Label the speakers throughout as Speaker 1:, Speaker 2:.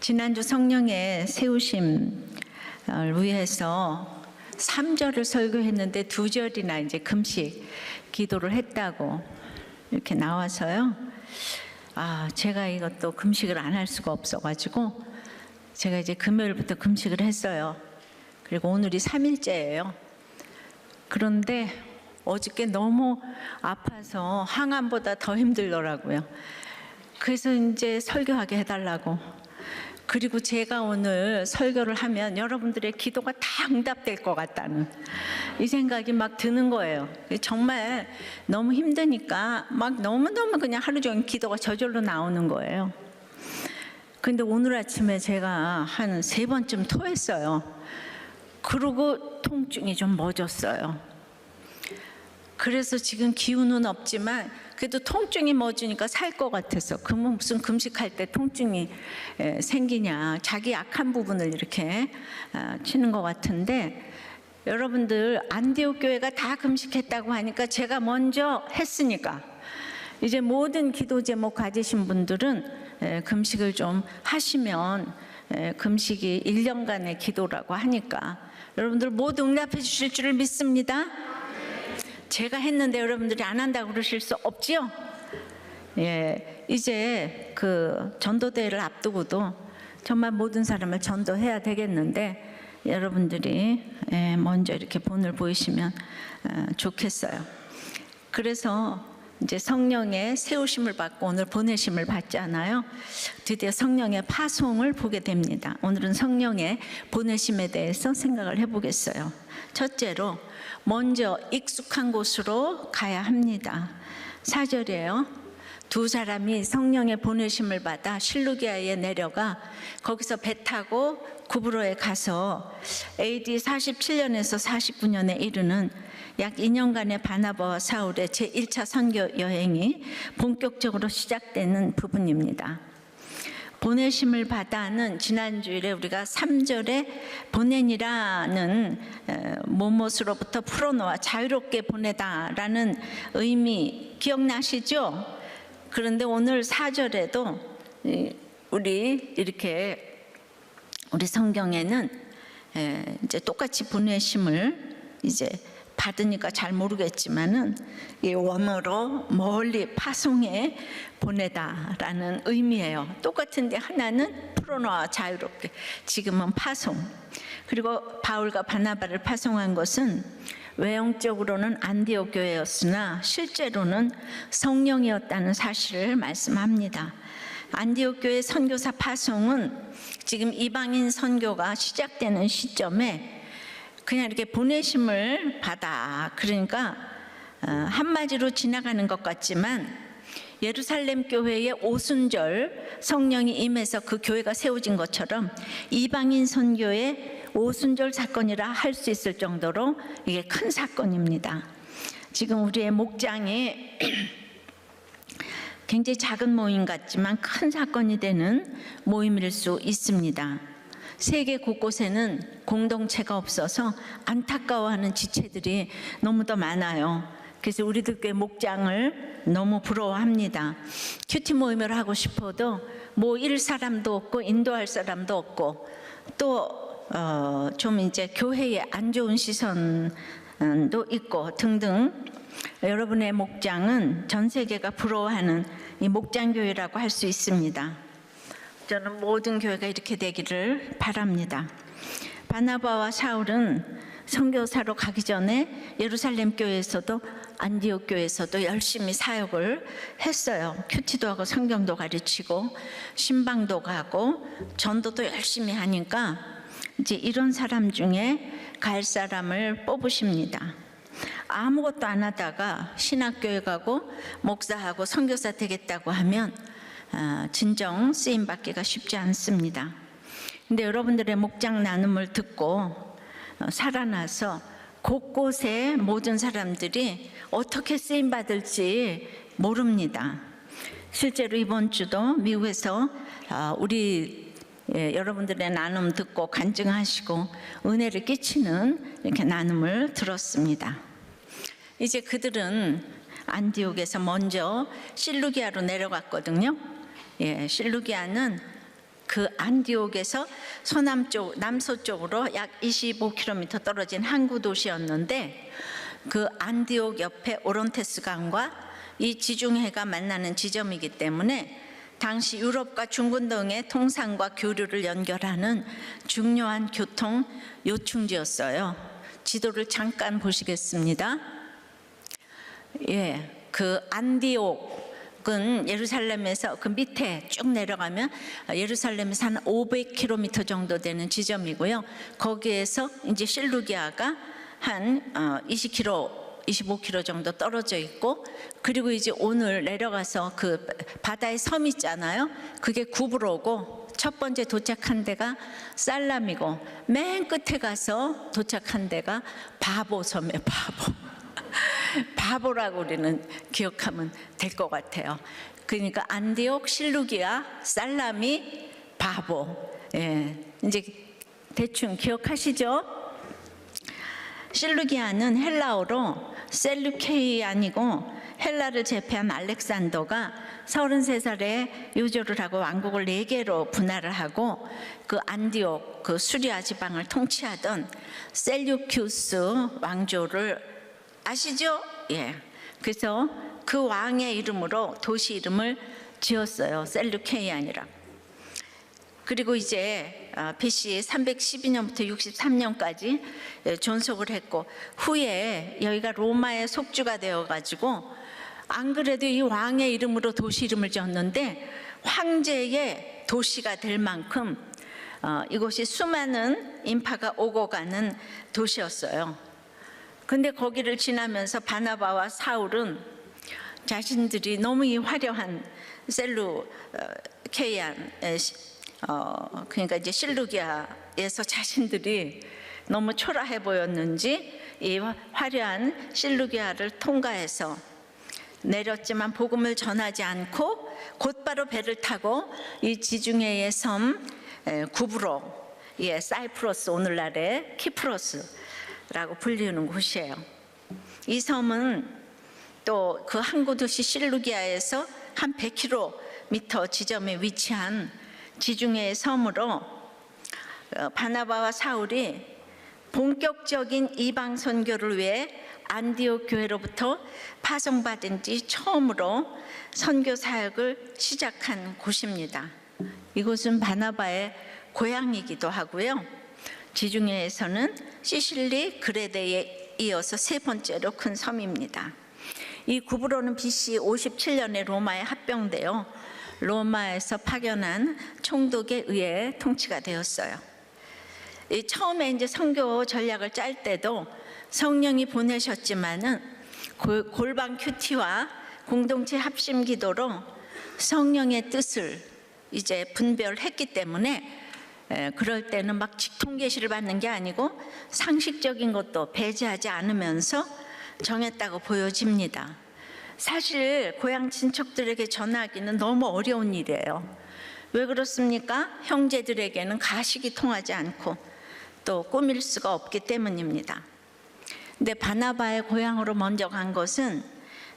Speaker 1: 지난주 성령의 세우심을 위해서 3절을 설교했는데 2절이나 이제 금식 기도를 했다고 이렇게 나와서요. 제가 이것도 금식을 안 할 수가 없어가지고 제가 이제 금요일부터 금식을 했어요. 그리고 오늘이 3일째예요. 그런데 어저께 너무 아파서 항암보다 더 힘들더라고요. 그래서 이제 설교하게 해달라고. 그리고 제가 오늘 설교를 하면 여러분들의 기도가 다 응답될 것 같다는 이 생각이 막 드는 거예요. 정말 너무 힘드니까 막 너무너무 그냥 하루 종일 기도가 저절로 나오는 거예요. 근데 오늘 아침에 제가 한 3번쯤 토했어요. 그리고 통증이 좀 멎었어요. 그래서 지금 기운은 없지만 그래도 통증이 멎으니까 살 것 같아서 그러면 무슨 금식할 때 통증이 생기냐, 자기 약한 부분을 이렇게 치는 것 같은데, 여러분들 안디옥 교회가 다 금식했다고 하니까 제가 먼저 했으니까 이제 모든 기도 제목 가지신 분들은 금식을 좀 하시면 금식이 1년간의 기도라고 하니까 여러분들 모두 응답해 주실 줄을 믿습니다. 제가 했는데 여러분들이 안 한다고 그러실 수 없지요? 예, 이제 그 전도대회를 앞두고도 정말 모든 사람을 전도해야 되겠는데 여러분들이 먼저 이렇게 본을 보이시면 좋겠어요. 그래서 이제 성령의 세우심을 받고 오늘 보내심을 받잖아요. 드디어 성령의 파송을 보게 됩니다. 오늘은 성령의 보내심에 대해서 생각을 해보겠어요. 첫째로 먼저 익숙한 곳으로 가야 합니다. 4절이에요. 2 사람이 성령의 보내심을 받아 실루기아에 내려가 거기서 배 타고 구브로에 가서 AD 47년에서 49년에 이르는 약 2년간의 바나바와 사울의 제1차 선교 여행이 본격적으로 시작되는 부분입니다. 보내심을 받아는 지난주일에 우리가 3절에 보내니라는 모못으로부터 풀어놓아 자유롭게 보내다라는 의미 기억나시죠? 그런데 오늘 4절에도 우리 성경에는 이제 똑같이 보내심을 이제 받으니까 잘 모르겠지만은 이 원어로 멀리 파송해 보내다라는 의미예요. 똑같은데 하나는 풀어놓아 자유롭게, 지금은 파송. 그리고 바울과 바나바를 파송한 것은 외형적으로는 안디옥 교회였으나 실제로는 성령이었다는 사실을 말씀합니다. 안디옥 교회 선교사 파송은 지금 이방인 선교가 시작되는 시점에 그냥 이렇게 보내심을 받아, 그러니까 한마디로 지나가는 것 같지만 예루살렘 교회의 오순절 성령이 임해서 그 교회가 세워진 것처럼 이방인 선교의 오순절 사건이라 할 수 있을 정도로 이게 큰 사건입니다. 지금 우리의 목장이 굉장히 작은 모임 같지만 큰 사건이 되는 모임일 수 있습니다. 세계 곳곳에는 공동체가 없어서 안타까워하는 지체들이 너무도 많아요. 그래서 우리들 꽤 목장을 너무 부러워합니다. 큐티 모임을 하고 싶어도 모일 사람도 없고 인도할 사람도 없고 또 좀 이제 교회에 안 좋은 시선도 있고 등등. 여러분의 목장은 전 세계가 부러워하는 이 목장교회라고 할 수 있습니다. 저는 모든 교회가 이렇게 되기를 바랍니다. 바나바와 사울은 선교사로 가기 전에 예루살렘 교회에서도 안디옥 교회에서도 열심히 사역을 했어요. 큐티도 하고 성경도 가르치고 신방도 가고 전도도 열심히 하니까 이제 이런 사람 중에 갈 사람을 뽑으십니다. 아무것도 안 하다가 신학교에 가고 목사하고 선교사 되겠다고 하면 진정 쓰임 받기가 쉽지 않습니다. 근데 여러분들의 목장 나눔을 듣고 살아나서 곳곳에 모든 사람들이 어떻게 쓰임 받을지 모릅니다. 실제로 이번 주도 미국에서 우리 여러분들의 나눔 듣고 간증하시고 은혜를 끼치는 이렇게 나눔을 들었습니다. 이제 그들은 안디옥에서 먼저 실루기아로 내려갔거든요. 실루기아는 그 안디옥에서 서남쪽, 남서쪽으로 약 25km 떨어진 항구 도시였는데, 그 안디옥 옆에 오론테스 강과 이 지중해가 만나는 지점이기 때문에 당시 유럽과 중동 등의 통상과 교류를 연결하는 중요한 교통 요충지였어요. 지도를 잠깐 보시겠습니다. 예, 그 안디옥은 예루살렘에서 그 밑에 쭉 내려가면 예루살렘에서 한 500km 정도 되는 지점이고요. 거기에서 이제 실루기아가 한 25km 정도 떨어져 있고, 그리고 이제 오늘 내려가서 그 바다의 섬 있잖아요. 그게 구브로고, 첫 번째 도착한 데가 살람이고, 맨 끝에 가서 도착한 데가 바보 섬이에요. 바보라고 우리는 기억하면 될 것 같아요. 그러니까 안디옥, 실루기아, 살람이, 바보. 예, 이제 대충 기억하시죠? 실루기아는 헬라어로 셀루케이안이고, 헬라를 제패한 알렉산더가 33살에 유조를 하고 왕국을 4개로 분할을 하고, 그 안디옥, 그 수리아 지방을 통치하던 셀류큐스 왕조를 아시죠? 예. 그래서 그 왕의 이름으로 도시 이름을 지었어요. 셀루케이안이라. 그리고 이제 BC 312년부터 63년까지 존속을 했고, 후에 여기가 로마의 속주가 되어가지고, 안 그래도 이 왕의 이름으로 도시 이름을 지었는데 황제의 도시가 될 만큼 이곳이 수많은 인파가 오고 가는 도시였어요. 근데 거기를 지나면서 바나바와 사울은 자신들이 너무 이 화려한 셀루케이안, 그러니까 이제 실루기아에서 자신들이 너무 초라해 보였는지 이 화려한 실루기아를 통과해서 내렸지만 복음을 전하지 않고 곧바로 배를 타고 이 지중해의 섬 구브로, 예, 사이프러스, 오늘날의 키프로스라고 불리는 곳이에요. 이 섬은 또 그 항구 도시 실루기아에서 한 100km 지점에 위치한 지중해의 섬으로 바나바와 사울이 본격적인 이방 선교를 위해 안디옥 교회로부터 파송받은 지 처음으로 선교 사역을 시작한 곳입니다. 이곳은 바나바의 고향이기도 하고요. 지중해에서는 시실리, 그레데에 이어서 3번째로 큰 섬입니다. 이 구브로는 BC 57년에 로마에 합병되어 로마에서 파견한 총독에 의해 통치가 되었어요. 처음에 이제 선교 전략을 짤 때도 성령이 보내셨지만은 골방 큐티와 공동체 합심 기도로 성령의 뜻을 이제 분별했기 때문에, 그럴 때는 막 직통 계시를 받는 게 아니고 상식적인 것도 배제하지 않으면서 정했다고 보여집니다. 사실 고향 친척들에게 전하기는 너무 어려운 일이에요. 왜 그렇습니까? 형제들에게는 가식이 통하지 않고 또 꾸밀 수가 없기 때문입니다. 근데 바나바의 고향으로 먼저 간 것은,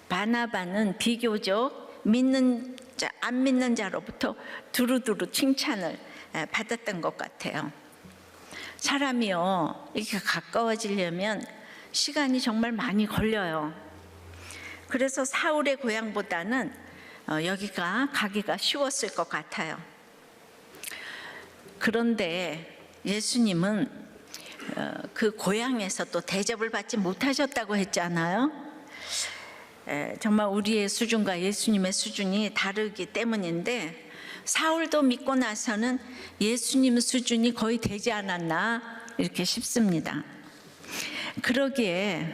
Speaker 1: 바나바는 비교적 안 믿는 자로부터 두루두루 칭찬을 받았던 것 같아요. 사람이요, 이렇게 가까워지려면 시간이 정말 많이 걸려요. 그래서 사울의 고향보다는 여기가 가기가 쉬웠을 것 같아요. 그런데 예수님은 그 고향에서 또 대접을 받지 못하셨다고 했잖아요. 정말 우리의 수준과 예수님의 수준이 다르기 때문인데, 사울도 믿고 나서는 예수님 수준이 거의 되지 않았나 이렇게 싶습니다. 그러기에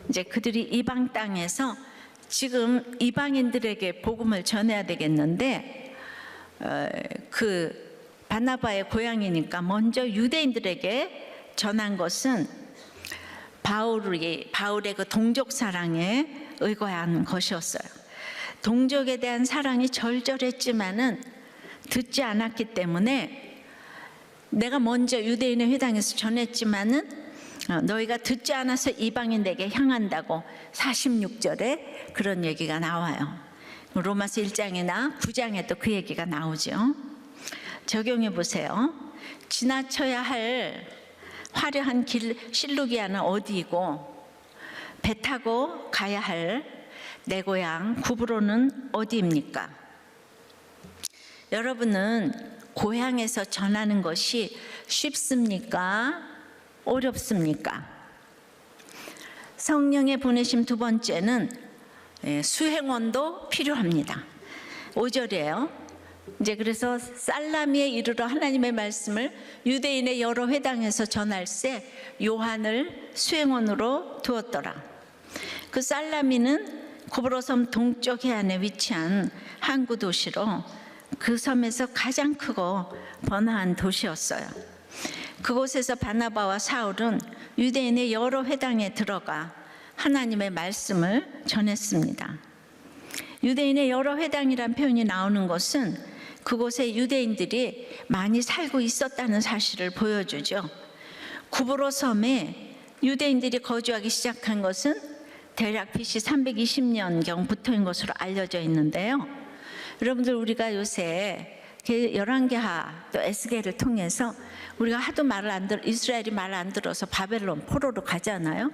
Speaker 1: 이제 그들이 이방 땅에서 지금 이방인들에게 복음을 전해야 되겠는데, 그 바나바의 고향이니까 먼저 유대인들에게 전한 것은 바울의 그 동족 사랑에 의거한 것이었어요. 동족에 대한 사랑이 절절했지만은 듣지 않았기 때문에, 내가 먼저 유대인의 회당에서 전했지만은 너희가 듣지 않아서 이방인에게 향한다고 46절에 그런 얘기가 나와요. 로마서 1장이나 9장에 또 그 얘기가 나오죠. 적용해 보세요. 지나쳐야 할 화려한 길 실루기아는 어디이고 배 타고 가야 할 내 고향 구브로는 어디입니까? 여러분은 고향에서 전하는 것이 쉽습니까? 어렵습니까? 성령의 보내심 두 번째는 수행원도 필요합니다. 5절이에요. 이제 그래서 살라미에 이르러 하나님의 말씀을 유대인의 여러 회당에서 전할세 요한을 수행원으로 두었더라. 그 살라미는 구브로 섬 동쪽 해안에 위치한 항구 도시로 그 섬에서 가장 크고 번화한 도시였어요. 그곳에서 바나바와 사울은 유대인의 여러 회당에 들어가 하나님의 말씀을 전했습니다. 유대인의 여러 회당이란 표현이 나오는 것은 그곳에 유대인들이 많이 살고 있었다는 사실을 보여주죠. 구브로 섬에 유대인들이 거주하기 시작한 것은 대략 BC 320년경부터인 것으로 알려져 있는데요. 여러분들 우리가 요새 열왕기하 또 에스겔을 통해서 우리가 하도 이스라엘이 말을 안 들어서 바벨론 포로로 가잖아요.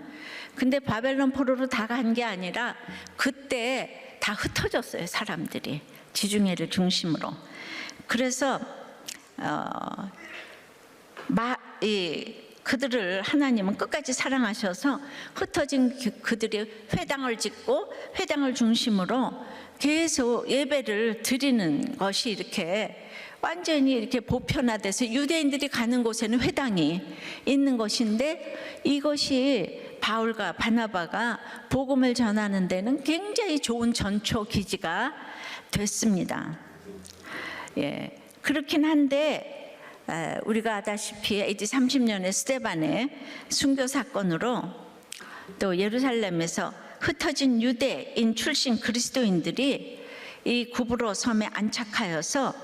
Speaker 1: 근데 바벨론 포로로 다 간 게 아니라 그때 다 흩어졌어요. 사람들이 지중해를 중심으로. 그래서 그들을 하나님은 끝까지 사랑하셔서 흩어진 그들이 회당을 짓고 회당을 중심으로 계속 예배를 드리는 것이 이렇게 완전히 이렇게 보편화돼서 유대인들이 가는 곳에는 회당이 있는 것인데 이것이 바울과 바나바가 복음을 전하는 데는 굉장히 좋은 전초 기지가 됐습니다. 그렇긴 한데 우리가 아다시피 AD 30년의 스데반의 순교 사건으로 또 예루살렘에서 흩어진 유대인 출신 그리스도인들이 이 구브로 섬에 안착하여서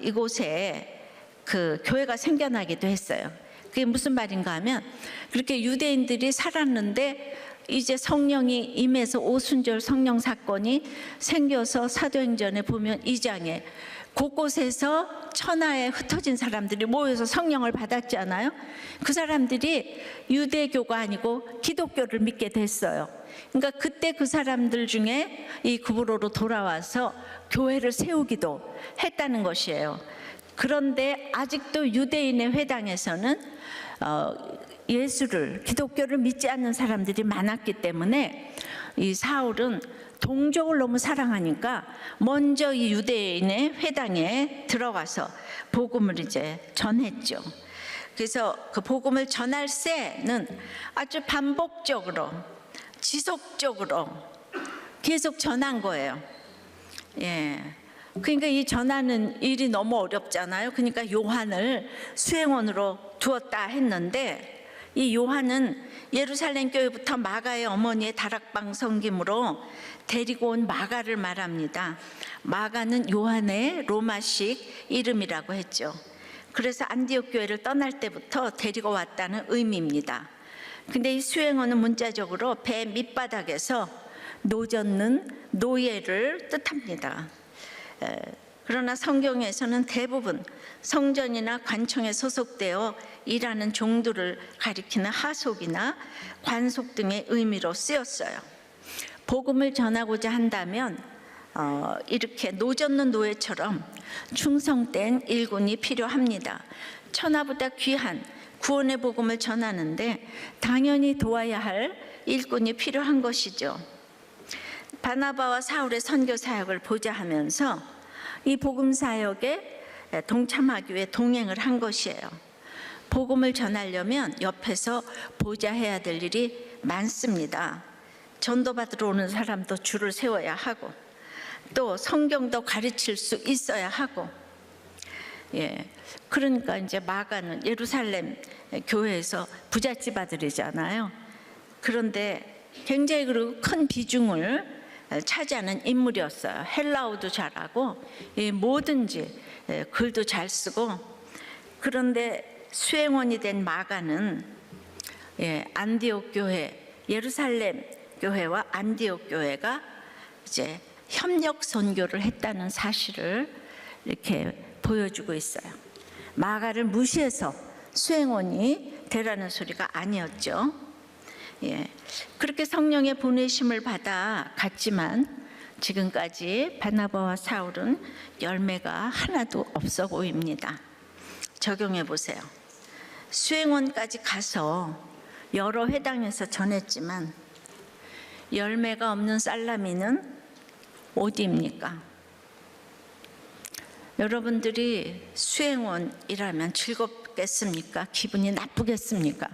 Speaker 1: 이곳에 그 교회가 생겨나기도 했어요. 그게 무슨 말인가 하면 그렇게 유대인들이 살았는데 이제 성령이 임해서 오순절 성령 사건이 생겨서 사도행전에 보면 2장에 곳곳에서 천하에 흩어진 사람들이 모여서 성령을 받았잖아요. 그 사람들이 유대교가 아니고 기독교를 믿게 됐어요. 그러니까 그때 그 사람들 중에 이 구브로로 돌아와서 교회를 세우기도 했다는 것이에요. 그런데 아직도 유대인의 회당에서는 기독교를 믿지 않는 사람들이 많았기 때문에 이 사울은 동족을 너무 사랑하니까 먼저 이 유대인의 회당에 들어가서 복음을 이제 전했죠. 그래서 그 복음을 전할 새는 아주 반복적으로 지속적으로 계속 전한 거예요. 그러니까 이 전하는 일이 너무 어렵잖아요. 그러니까 요한을 수행원으로 두었다 했는데 이 요한은 예루살렘 교회부터 마가의 어머니의 다락방 섬김으로 데리고 온 마가를 말합니다. 마가는 요한의 로마식 이름이라고 했죠. 그래서 안디옥 교회를 떠날 때부터 데리고 왔다는 의미입니다. 근데 이 수행어는 문자적으로 배 밑바닥에서 노젓는 노예를 뜻합니다. 그러나 성경에서는 대부분 성전이나 관청에 소속되어 일하는 종들을 가리키는 하속이나 관속 등의 의미로 쓰였어요. 복음을 전하고자 한다면 이렇게 노젓는 노예처럼 충성된 일꾼이 필요합니다. 천하보다 귀한 구원의 복음을 전하는데 당연히 도와야 할 일꾼이 필요한 것이죠. 바나바와 사울의 선교 사역을 보좌 하면서 이 복음 사역에 동참하기 위해 동행을 한 것이에요. 복음을 전하려면 옆에서 보좌해야 될 일이 많습니다. 전도받으러 오는 사람도 줄을 세워야 하고 또 성경도 가르칠 수 있어야 하고 그러니까 이제 마가는 예루살렘 교회에서 부잣집 아들이잖아요. 그런데 굉장히 큰 비중을 차지하는 인물이었어요. 헬라어도 잘하고 뭐든지 글도 잘 쓰고. 그런데 수행원이 된 마가는 안디옥 교회, 예루살렘 교회와 안디옥 교회가 이제 협력 선교를 했다는 사실을 이렇게 보여주고 있어요. 마가를 무시해서 수행원이 되라는 소리가 아니었죠. 예, 그렇게 성령의 보내심을 받아 갔지만 지금까지 바나바와 사울은 열매가 하나도 없어 보입니다. 적용해 보세요. 수행원까지 가서 여러 회당에서 전했지만 열매가 없는 살라미는 어디입니까? 여러분들이 수행원이라면 즐겁겠습니까? 기분이 나쁘겠습니까?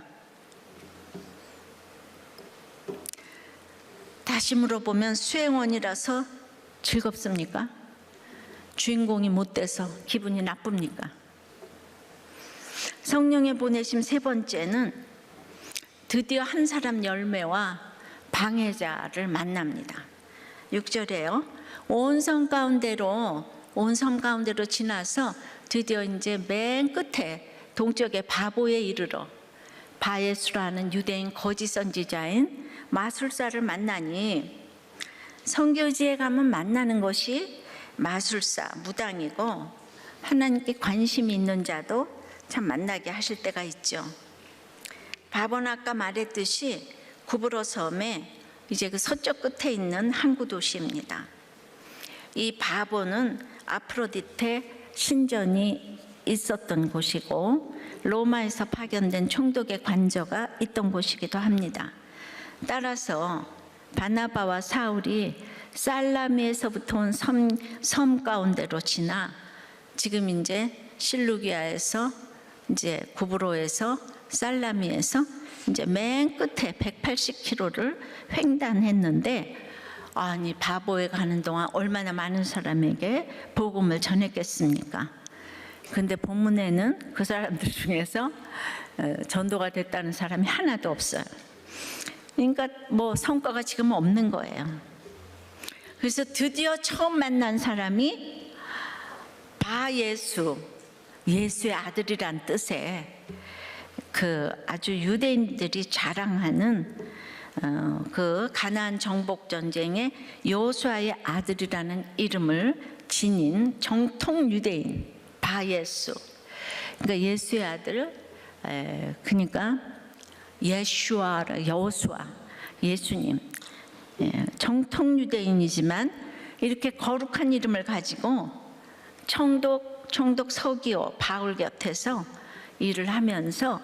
Speaker 1: 다시 물어보면 수행원이라서 즐겁습니까? 주인공이 못 돼서 기분이 나쁩니까? 성령의 보내심 세 번째는 드디어 한 사람 열매와 방해자를 만납니다. 6절에요. 온 섬 가운데로 지나서 드디어 이제 맨 끝에 동쪽의 바보에 이르러 바예수라는 유대인 거짓 선지자인 마술사를 만나니, 선교지에 가면 만나는 것이 마술사, 무당이고 하나님께 관심이 있는 자도 참 만나게 하실 때가 있죠. 바보는 아까 말했듯이 구브로 섬에 이제 그 서쪽 끝에 있는 항구 도시입니다. 이 바보는 아프로디테 신전이 있었던 곳이고 로마에서 파견된 총독의 관저가 있던 곳이기도 합니다. 따라서 바나바와 사울이 살라미에서부터 온 섬 가운데로 지나 지금 이제 실루기아에서 이제 구브로에서 살라미에서 이제 맨 끝에 180km를 횡단했는데, 아니 바보에 가는 동안 얼마나 많은 사람에게 복음을 전했겠습니까? 근데 본문에는 그 사람들 중에서 전도가 됐다는 사람이 하나도 없어요. 그러니까 뭐 성과가 지금 없는 거예요. 그래서 드디어 처음 만난 사람이 바예수, 예수의 아들이란 뜻의 그 아주 유대인들이 자랑하는 그 가나안 정복 전쟁의 여호수아의 아들이라는 이름을 지닌 정통 유대인 바예수. 그러니까 예수의 아들, 그러니까 예슈아, 여호수아, 예수님. 정통 유대인이지만 이렇게 거룩한 이름을 가지고 총독 서기오 바울 곁에서 일을 하면서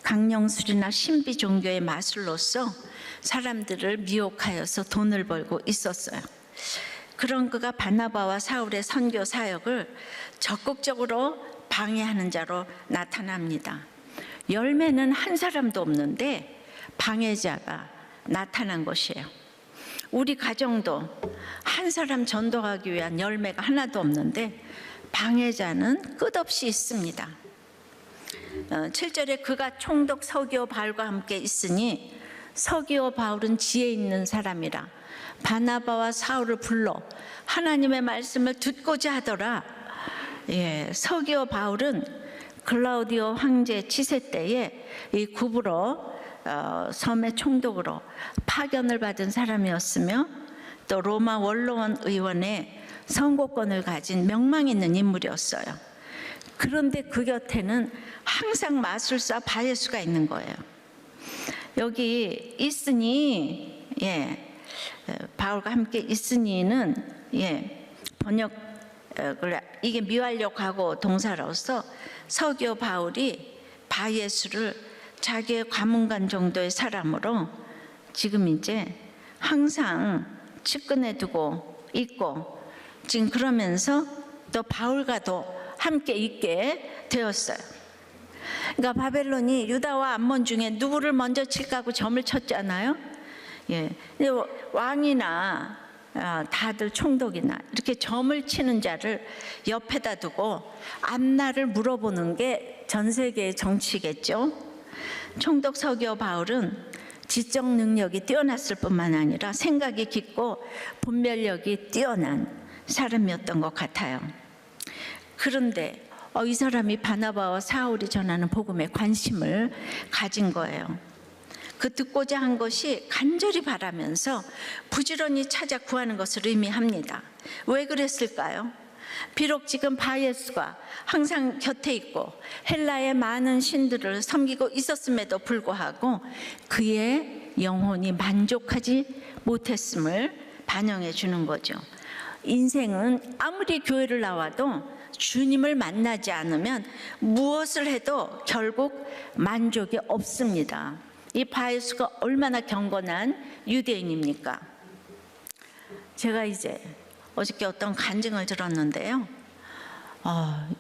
Speaker 1: 강령술이나 신비 종교의 마술로서 사람들을 미혹하여서 돈을 벌고 있었어요. 그런 그가 바나바와 사울의 선교 사역을 적극적으로 방해하는 자로 나타납니다. 열매는 한 사람도 없는데 방해자가 나타난 것이에요. 우리 가정도 한 사람 전도하기 위한 열매가 하나도 없는데 방해자는 끝없이 있습니다. 7절에 그가 총독 서기오 바울과 함께 있으니, 서기오 바울은 지혜 있는 사람이라 바나바와 사울을 불러 하나님의 말씀을 듣고자 하더라. 서기오 바울은 글라우디오 황제 치세 때에 이 구브로 섬의 총독으로 파견을 받은 사람이었으며 또 로마 원로원 의원의 선고권을 가진 명망 있는 인물이었어요. 그런데 그 곁에는 항상 마술사 바예수가 있는 거예요. 여기 있으니, 바울과 함께 있으니는 번역 이게 미완료하고 동사로서 서기오 바울이 바예수를 자기의 과문관 정도의 사람으로 지금 이제 항상 측근에 두고 있고, 지금 그러면서 또 바울과도 함께 있게 되었어요. 그러니까 바벨론이 유다와 암몬 중에 누구를 먼저 칠까 하고 점을 쳤잖아요. 왕이나 다들 총독이나 이렇게 점을 치는 자를 옆에다 두고 앞날을 물어보는 게 전 세계의 정치겠죠. 총독 서기오 바울은 지적 능력이 뛰어났을 뿐만 아니라 생각이 깊고 분별력이 뛰어난 사람이었던 것 같아요. 그런데 이 사람이 바나바와 사울이 전하는 복음에 관심을 가진 거예요. 그 듣고자 한 것이 간절히 바라면서 부지런히 찾아 구하는 것을 의미합니다. 왜 그랬을까요? 비록 지금 바예수가 항상 곁에 있고 헬라의 많은 신들을 섬기고 있었음에도 불구하고 그의 영혼이 만족하지 못했음을 반영해 주는 거죠. 인생은 아무리 교회를 나와도 주님을 만나지 않으면 무엇을 해도 결국 만족이 없습니다. 이 바예수가 얼마나 경건한 유대인입니까? 제가 이제 어저께 어떤 간증을 들었는데요.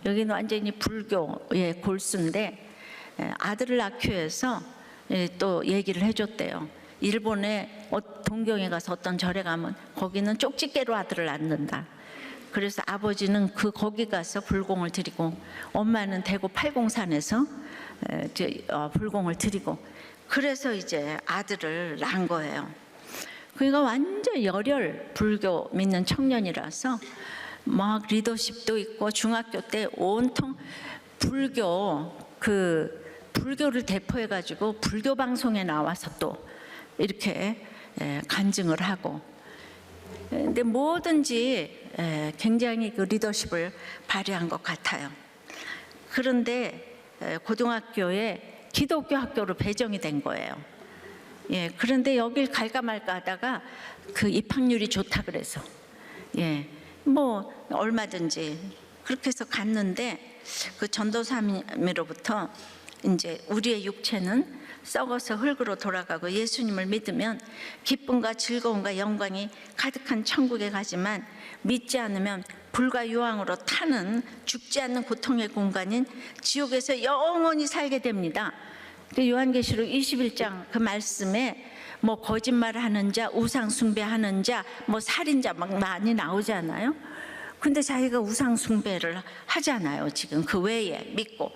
Speaker 1: 여기는 완전히 불교의 골수인데 아들을 낳기 위해서 또 얘기를 해줬대요. 일본에 동경에 가서 어떤 절에 가면 거기는 쪽집게로 아들을 낳는다. 그래서 아버지는 거기 가서 불공을 드리고 엄마는 대구 팔공산에서 불공을 드리고 그래서 이제 아들을 낳은 거예요. 그러니까 완전 열혈 불교 믿는 청년이라서 막 리더십도 있고 중학교 때 온통 불교를 대표해 가지고 불교 방송에 나와서 또 이렇게 간증을 하고, 근데 뭐든지 굉장히 그 리더십을 발휘한 것 같아요. 그런데 고등학교에 기독교 학교로 배정이 된 거예요. 그런데 여길 갈까 말까 하다가 그 입학률이 좋다 그래서 뭐 얼마든지 그렇게 해서 갔는데 그 전도사님으로부터 이제 우리의 육체는 썩어서 흙으로 돌아가고 예수님을 믿으면 기쁨과 즐거움과 영광이 가득한 천국에 가지만 믿지 않으면 불과 유황으로 타는 죽지 않는 고통의 공간인 지옥에서 영원히 살게 됩니다. 요한계시록 21장 그 말씀에 뭐 거짓말하는 자, 우상 숭배하는 자, 뭐 살인자 막 많이 나오잖아요. 근데 자기가 우상 숭배를 하잖아요. 지금 그 외에 믿고.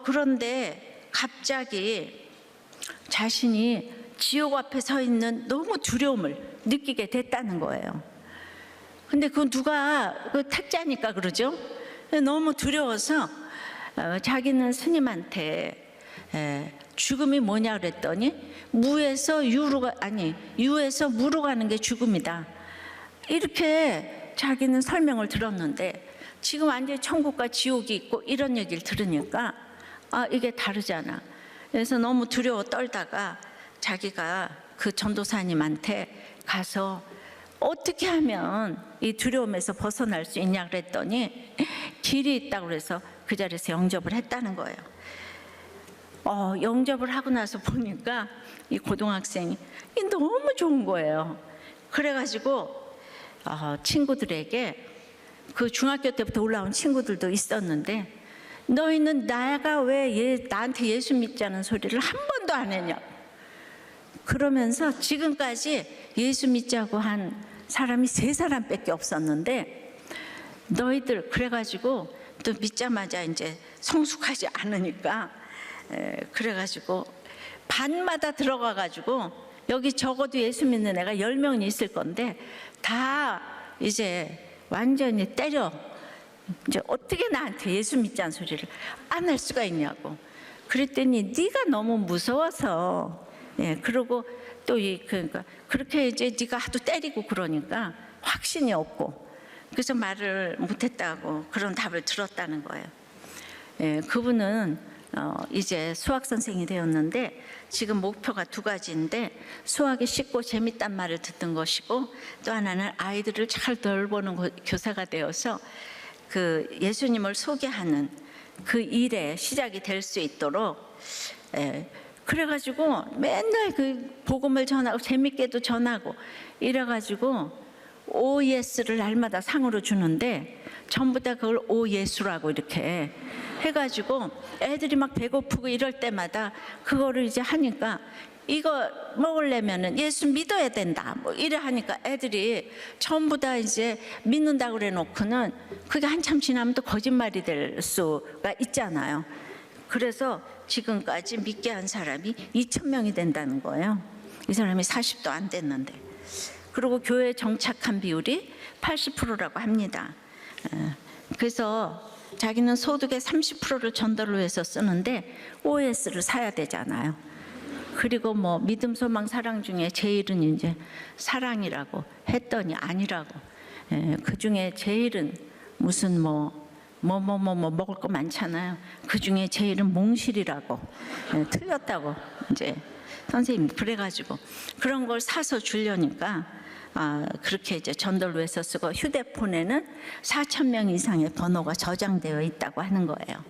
Speaker 1: 그런데 갑자기 자신이 지옥 앞에 서 있는 너무 두려움을 느끼게 됐다는 거예요. 근데 그건 누가 택자니까 그러죠. 너무 두려워서 자기는 스님한테 죽음이 뭐냐 그랬더니 유에서 무로 가는 게 죽음이다. 이렇게 자기는 설명을 들었는데 지금 완전히 천국과 지옥이 있고 이런 얘기를 들으니까 이게 다르잖아. 그래서 너무 두려워 떨다가 자기가 그 전도사님한테 가서 어떻게 하면 이 두려움에서 벗어날 수 있냐 그랬더니 길이 있다고 그래서 그 자리에서 영접을 했다는 거예요. 영접을 하고 나서 보니까 이 고등학생이 너무 좋은 거예요. 그래가지고 친구들에게 그 중학교 때부터 올라온 친구들도 있었는데 너희는 나가 왜 나한테 예수 믿자는 소리를 한 번도 안 했냐 그러면서 지금까지 예수 믿자고 한 사람이 3사람밖에 없었는데 너희들 그래가지고 또 믿자마자 이제 성숙하지 않으니까 그래가지고 반마다 들어가가지고 여기 적어도 예수 믿는 애가 10명이 있을 건데 다 이제 완전히 때려 이제 어떻게 나한테 예수 믿자는 소리를 안 할 수가 있냐고 그랬더니 네가 너무 무서워서 그러고 또 그러니까 그렇게 이제 네가 하도 때리고 그러니까 확신이 없고 그래서 말을 못했다고 그런 답을 들었다는 거예요. 그분은 이제 수학 선생이 되었는데 지금 목표가 2가지인데 수학이 쉽고 재밌단 말을 듣는 것이고 또 하나는 아이들을 잘 돌보는 교사가 되어서 그 예수님을 소개하는 그 일에 시작이 될 수 있도록 그래가지고 맨날 그 복음을 전하고 재밌게도 전하고 이래가지고 OS를 날마다 상으로 주는데 전부 다 그걸 O예수라고 이렇게 해가지고 애들이 막 배고프고 이럴 때마다 그거를 이제 하니까 이거 먹으려면은 예수 믿어야 된다 뭐 이래 하니까 애들이 전부 다 이제 믿는다고 그래 놓고는 그게 한참 지나면 또 거짓말이 될 수가 있잖아요. 그래서 지금까지 믿게 한 사람이 2,000명이 된다는 거예요. 이 사람이 40도 안 됐는데. 그리고 교회 정착한 비율이 80%라고 합니다. 그래서 자기는 소득의 30%를 전도를 위해서 쓰는데 OS를 사야 되잖아요. 그리고 뭐 믿음, 소망, 사랑 중에 제일은 이제 사랑이라고 했더니 아니라고. 그 중에 제일은 무슨 뭐 먹을 거 많잖아요. 그 중에 제 이름 몽실이라고 틀렸다고 이제 선생님이 그래가지고 그런 걸 사서 주려니까 그렇게 이제 전달로해서 쓰고 휴대폰에는 4,000명 이상의 번호가 저장되어 있다고 하는 거예요.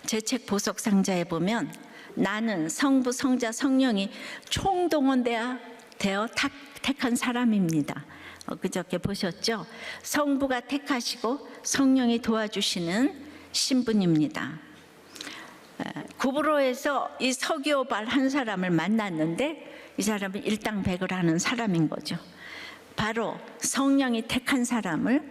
Speaker 1: 제 책 보석 상자에 보면 나는 성부, 성자, 성령이 총동원되어 택한 사람입니다. 그저께 보셨죠? 성부가 택하시고 성령이 도와주시는 신분입니다. 구브로에서 이 서기오발 한 사람을 만났는데 이 사람은 일당백을 하는 사람인 거죠. 바로 성령이 택한 사람을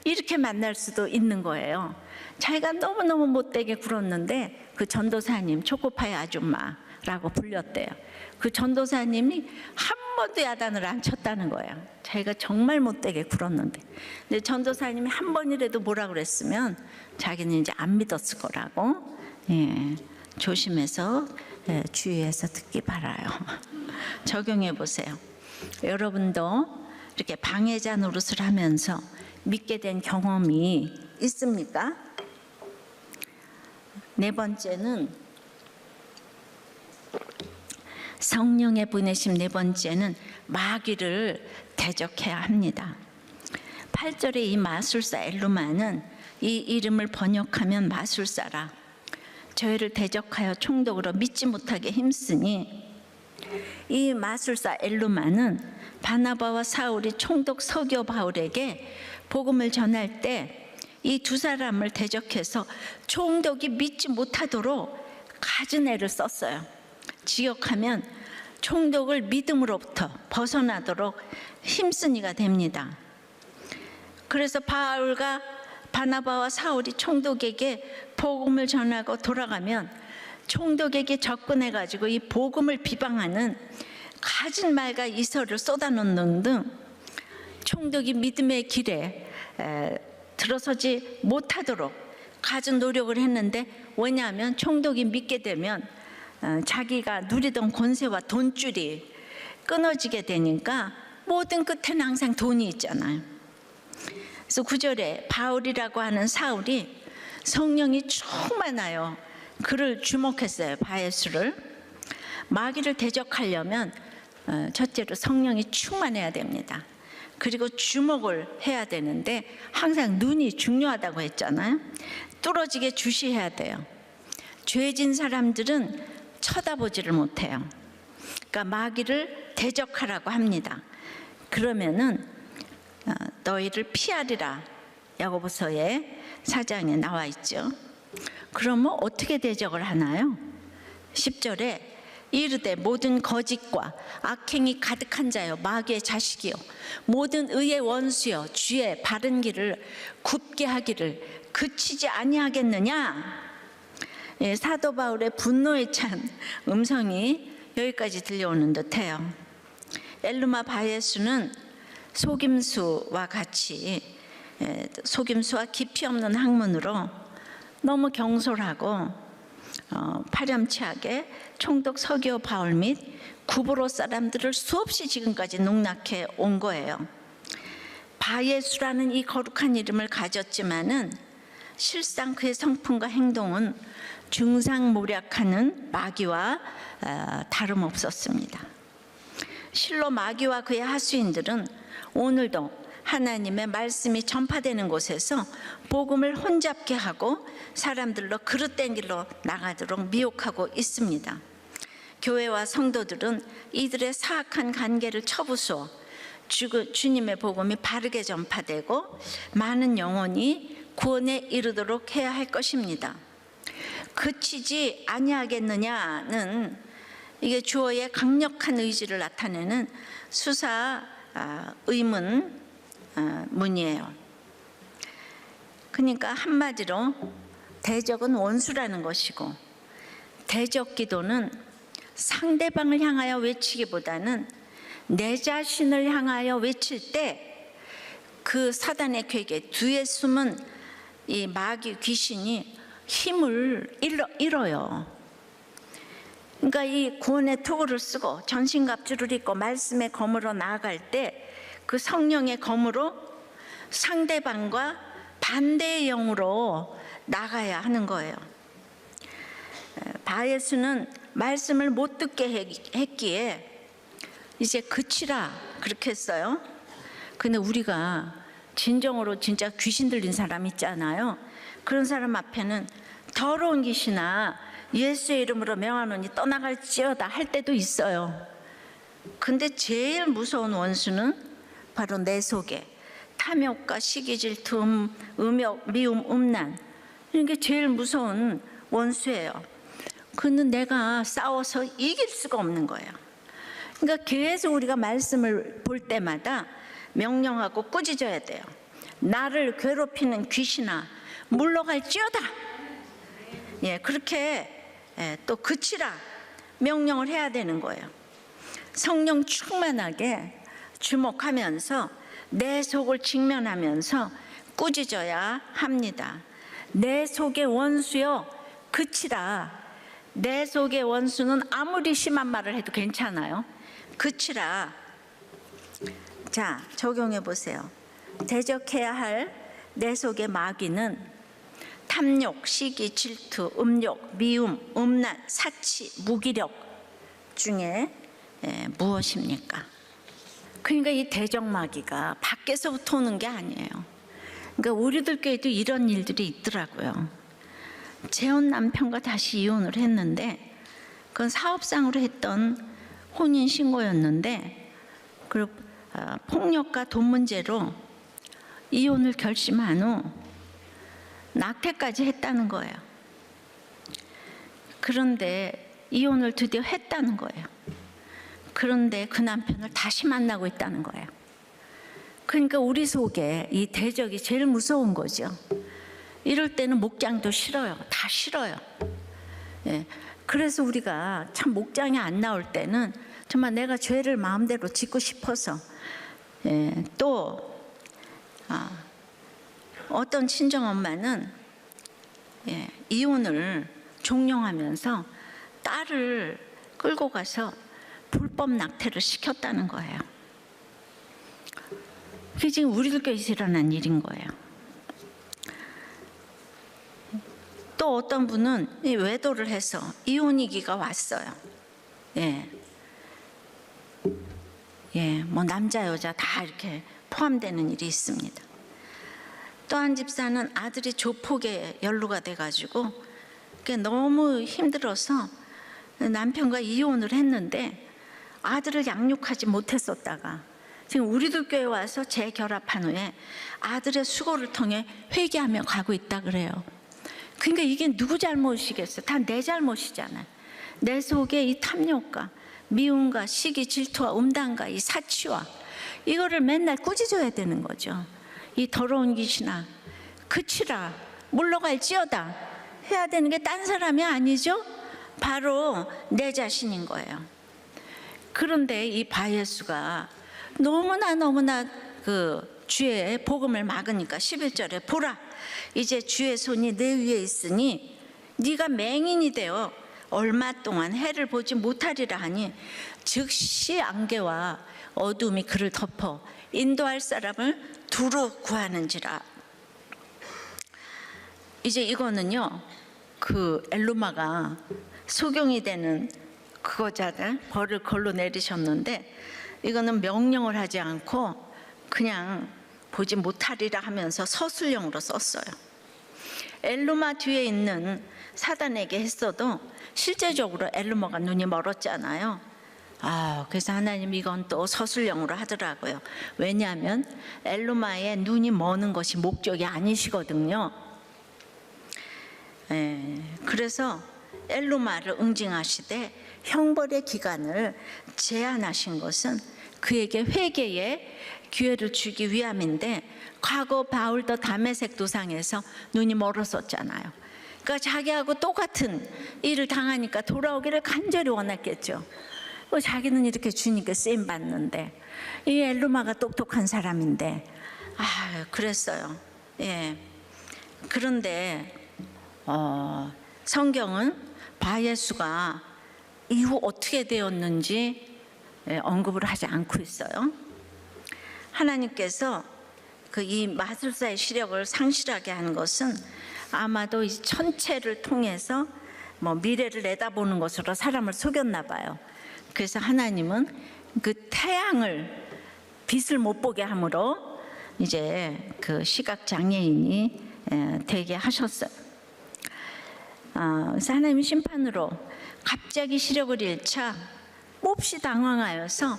Speaker 1: 이렇게 만날 수도 있는 거예요. 자기가 너무너무 못되게 굴었는데 그 전도사님 초코파이 아줌마라고 불렸대요. 그 전도사님이 한 번도 야단을 안 쳤다는 거예요. 자기가 정말 못되게 굴었는데. 근데 전도사님이 한 번이라도 뭐라 그랬으면 자기는 이제 안 믿었을 거라고. 조심해서 주의해서 듣기 바라요. 적용해 보세요. 여러분도 이렇게 방해자 노릇을 하면서 믿게 된 경험이 있습니까? 네 번째는 성령의 보내심. 네 번째는 마귀를 대적해야 합니다. 8절에 이 마술사 엘루마는 이 이름을 번역하면 마술사라 저희를 대적하여 총독으로 믿지 못하게 힘쓰니, 이 마술사 엘루마는 바나바와 사울이 총독 서기오 바울에게 복음을 전할 때 이 두 사람을 대적해서 총독이 믿지 못하도록 갖은 애를 썼어요. 지역하면 총독을 믿음으로부터 벗어나도록 힘쓰니가 됩니다. 그래서 바울과 바나바와 사울이 총독에게 복음을 전하고 돌아가면 총독에게 접근해가지고 이 복음을 비방하는 가진 말과 이설을 쏟아놓는 등 총독이 믿음의 길에 들어서지 못하도록 가진 노력을 했는데, 왜냐하면 총독이 믿게 되면 자기가 누리던 권세와 돈줄이 끊어지게 되니까 모든 끝에는 항상 돈이 있잖아요. 그래서 9절에 바울이라고 하는 사울이 성령이 충만하여 그를 주목했어요. 바예수를. 마귀를 대적하려면 첫째로 성령이 충만해야 됩니다. 그리고 주목을 해야 되는데 항상 눈이 중요하다고 했잖아요. 뚫어지게 주시해야 돼요. 죄진 사람들은 쳐다보지를 못해요. 그러니까 마귀를 대적하라고 합니다. 그러면은 너희를 피하리라, 야고보서의 4장에 나와 있죠. 그러면 어떻게 대적을 하나요? 10절에 이르되 모든 거짓과 악행이 가득한 자여 마귀의 자식이요 모든 의의 원수여 주의 바른 길을 굽게 하기를 그치지 아니하겠느냐. 사도 바울의 분노에 찬 음성이 여기까지 들려오는 듯해요. 엘루마 바예수는 속임수와 같이 속임수와 깊이 없는 학문으로 너무 경솔하고 파렴치하게 총독 서기오 바울 및 구브로 사람들을 수없이 지금까지 농락해 온 거예요. 바예수라는 이 거룩한 이름을 가졌지만은 실상 그의 성품과 행동은 중상모략하는 마귀와 다름없었습니다. 실로 마귀와 그의 하수인들은 오늘도 하나님의 말씀이 전파되는 곳에서 복음을 혼잡게 하고 사람들로 그릇된 길로 나가도록 미혹하고 있습니다. 교회와 성도들은 이들의 사악한 관계를 쳐부수어 주님의 복음이 바르게 전파되고 많은 영혼이 구원에 이르도록 해야 할 것입니다. 그치지 아니하겠느냐는 이게 주어의 강력한 의지를 나타내는 수사 의문 문이에요. 그러니까 한마디로 대적은 원수라는 것이고, 대적 기도는 상대방을 향하여 외치기보다는 내 자신을 향하여 외칠 때 그 사단의 괴계 뒤에 숨은 이 마귀 귀신이 힘을 잃어요. 그러니까 이 구원의 투구를 쓰고 전신갑주를 입고 말씀의 검으로 나아갈 때 그 성령의 검으로 상대방과 반대의 영으로 나가야 하는 거예요. 바예수는 말씀을 못 듣게 했기에 이제 그치라 그렇게 했어요. 근데 우리가 진정으로 진짜 귀신 들린 사람 있잖아요. 그런 사람 앞에는 더러운 귀신아 예수의 이름으로 명하노니 떠나갈지어다 할 때도 있어요. 근데 제일 무서운 원수는 바로 내 속에 탐욕과 시기, 질투, 음욕, 미움, 음란, 이게 제일 무서운 원수예요. 그는 내가 싸워서 이길 수가 없는 거예요. 그러니까 계속 우리가 말씀을 볼 때마다 명령하고 꾸짖어야 돼요. 나를 괴롭히는 귀신아 물러갈지어다. 그렇게 또 그치라 명령을 해야 되는 거예요. 성령 충만하게 주목하면서 내 속을 직면하면서 꾸짖어야 합니다. 내 속의 원수여 그치라. 내 속의 원수는 아무리 심한 말을 해도 괜찮아요. 그치라. 자, 적용해 보세요. 대적해야 할 내 속의 마귀는 탐욕, 시기, 질투, 음욕, 미움, 음란, 사치, 무기력 중에 무엇입니까? 그러니까 이 대적마귀가 밖에서부터 오는 게 아니에요. 그러니까 우리들 교회도 이런 일들이 있더라고요. 재혼 남편과 다시 이혼을 했는데 그건 사업상으로 했던 혼인신고였는데 그리고 폭력과 돈 문제로 이혼을 결심한 후 낙태까지 했다는 거예요. 그런데 이혼을 드디어 했다는 거예요. 그런데 그 남편을 다시 만나고 있다는 거예요. 그러니까 우리 속에 이 대적이 제일 무서운 거죠. 이럴 때는 목장도 싫어요. 다 싫어요. 그래서 우리가 참 목장이 안 나올 때는 정말 내가 죄를 마음대로 짓고 싶어서 또 어떤 친정엄마는 이혼을 종용하면서 딸을 끌고 가서 불법 낙태를 시켰다는 거예요. 그게 지금 우리들 교회에서 일어난 일인 거예요. 또 어떤 분은 외도를 해서 이혼위기가 왔어요. 뭐 남자 여자 다 이렇게 포함되는 일이 있습니다. 또 한 집사는 아들이 조폭에 연루가 돼가지고 너무 힘들어서 남편과 이혼을 했는데 아들을 양육하지 못했었다가 지금 우리들 교회 와서 재결합한 후에 아들의 수고를 통해 회개하며 가고 있다 그래요. 그러니까 이게 누구 잘못이겠어요? 다 내 잘못이잖아요. 내 속에 이 탐욕과 미움과 시기, 질투와 음란과 이 사치와 이거를 맨날 꾸짖어야 되는 거죠. 이 더러운 귀신아 그치라 물러갈지어다 해야 되는 게 딴 사람이 아니죠. 바로 내 자신인 거예요. 그런데 이 바예수가 너무나 그 주의 복음을 막으니까 11절에 보라 이제 주의 손이 내 위에 있으니 네가 맹인이 되어 얼마 동안 해를 보지 못하리라 하니 즉시 안개와 어둠이 그를 덮어 인도할 사람을 두루 구하는지라. 이제 이거는요 그 엘루마가 소경이 되는 그거잖아요. 벌을 걸로 내리셨는데 이거는 명령을 하지 않고 그냥 보지 못하리라 하면서 서술형으로 썼어요. 엘루마 뒤에 있는 사단에게 했어도 실제적으로 엘루마가 눈이 멀었잖아요. 그래서 하나님 이건 또 서술형으로 하더라고요. 왜냐하면 엘루마의 눈이 머는 것이 목적이 아니시거든요. 그래서 엘루마를 응징하시되 형벌의 기간을 제한하신 것은 그에게 회개의 기회를 주기 위함인데 과거 바울도 다메섹 도상에서 눈이 멀었었잖아요. 그러니까 자기하고 똑같은 일을 당하니까 돌아오기를 간절히 원했겠죠. 자기는 이렇게 주님께 쓰임 받는데 이 엘루마가 똑똑한 사람인데 그랬어요. 그런데 성경은 바예수가 이후 어떻게 되었는지 언급을 하지 않고 있어요. 하나님께서 이 마술사의 시력을 상실하게 한 것은 아마도 이 천체를 통해서 뭐 미래를 내다보는 것으로 사람을 속였나 봐요. 그래서 하나님은 그 태양을 빛을 못 보게 함으로 이제 그 시각 장애인이 되게 하셨어요. 그래서 하나님이 심판으로 갑자기 시력을 잃자 몹시 당황하여서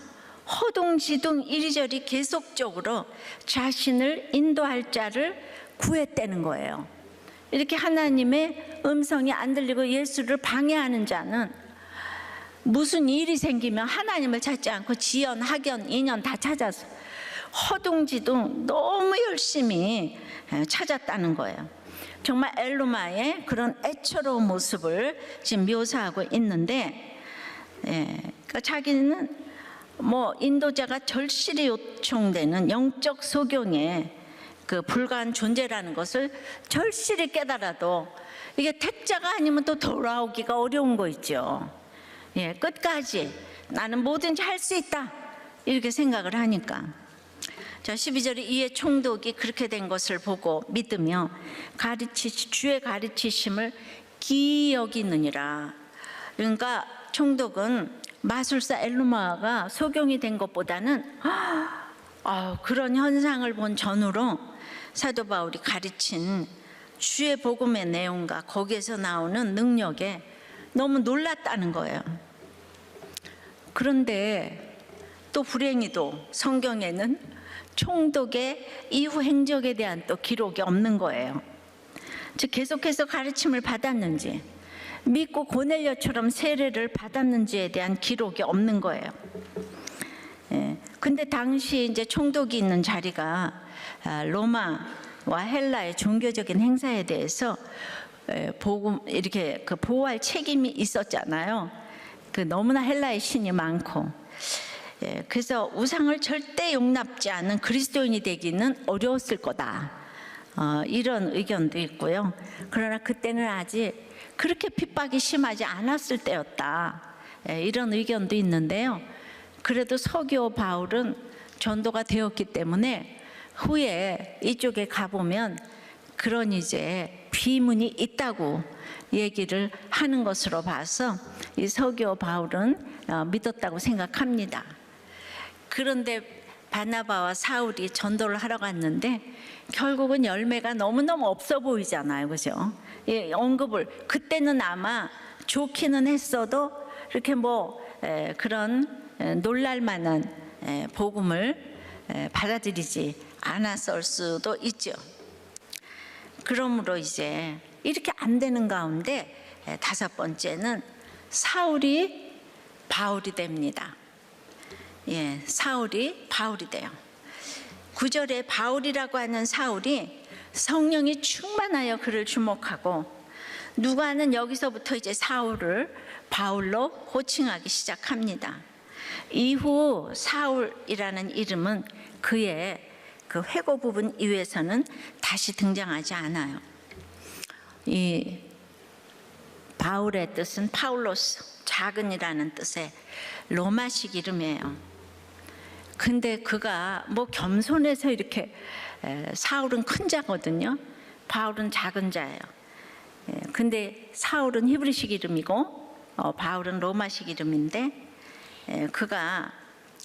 Speaker 1: 허둥지둥 이리저리 계속적으로 자신을 인도할 자를 구했다는 거예요. 이렇게 하나님의 음성이 안 들리고 예수를 방해하는 자는 무슨 일이 생기면 하나님을 찾지 않고 지연, 학연, 인연 다 찾아서 허둥지둥 너무 열심히 찾았다는 거예요. 정말 엘루마의 그런 애처로운 모습을 지금 묘사하고 있는데, 그러니까 자기는 뭐 인도자가 절실히 요청되는 영적 소경에 그 불가한 존재라는 것을 절실히 깨달아도 이게 택자가 아니면 또 돌아오기가 어려운 거 있죠. 끝까지 나는 뭐든지 할 수 있다 이렇게 생각을 하니까. 자, 12절에 이에 총독이 그렇게 된 것을 보고 믿으며 주의 가르치심을 기이 여기느니라. 그러니까 총독은 마술사 엘루마가 소경이 된 것보다는 그런 현상을 본 전후로 사도 바울이 가르친 주의 복음의 내용과 거기에서 나오는 능력에 너무 놀랐다는 거예요. 그런데 또 불행히도 성경에는 총독의 이후 행적에 대한 또 기록이 없는 거예요. 즉 계속해서 가르침을 받았는지 믿고 고넬료처럼 세례를 받았는지에 대한 기록이 없는 거예요. 근데 당시 이제 총독이 있는 자리가 로마와 헬라의 종교적인 행사에 대해서 이렇게 보호할 책임이 있었잖아요. 너무나 헬라의 신이 많고, 그래서 우상을 절대 용납지 않는 그리스도인이 되기는 어려웠을 거다. 이런 의견도 있고요. 그러나 그때는 아직 그렇게 핍박이 심하지 않았을 때였다. 이런 의견도 있는데요. 그래도 서기오 바울은 전도가 되었기 때문에 후에 이쪽에 가보면 그런 이제 비문이 있다고 얘기를 하는 것으로 봐서 이 서기오 바울은 믿었다고 생각합니다. 그런데 바나바와 사울이 전도를 하러 갔는데 결국은 열매가 너무너무 없어 보이잖아요. 그죠? 언급을 그때는 아마 좋기는 했어도 이렇게 그런 놀랄만한 복음을 받아들이지 않았을 수도 있죠. 그러므로 이제 이렇게 안 되는 가운데 다섯 번째는 사울이 바울이 됩니다. 사울이 바울이 돼요. 9절에 바울이라고 하는 사울이 성령이 충만하여 그를 주목하고 누가는 여기서부터 이제 사울을 바울로 호칭하기 시작합니다. 이후 사울이라는 이름은 그의 그 회고 부분 이후에서는 다시 등장하지 않아요. 이 바울의 뜻은 파울로스, 작은이라는 뜻의 로마식 이름이에요. 근데 그가 겸손해서 이렇게 사울은 큰 자거든요. 바울은 작은 자예요. 근데 사울은 히브리식 이름이고 바울은 로마식 이름인데 그가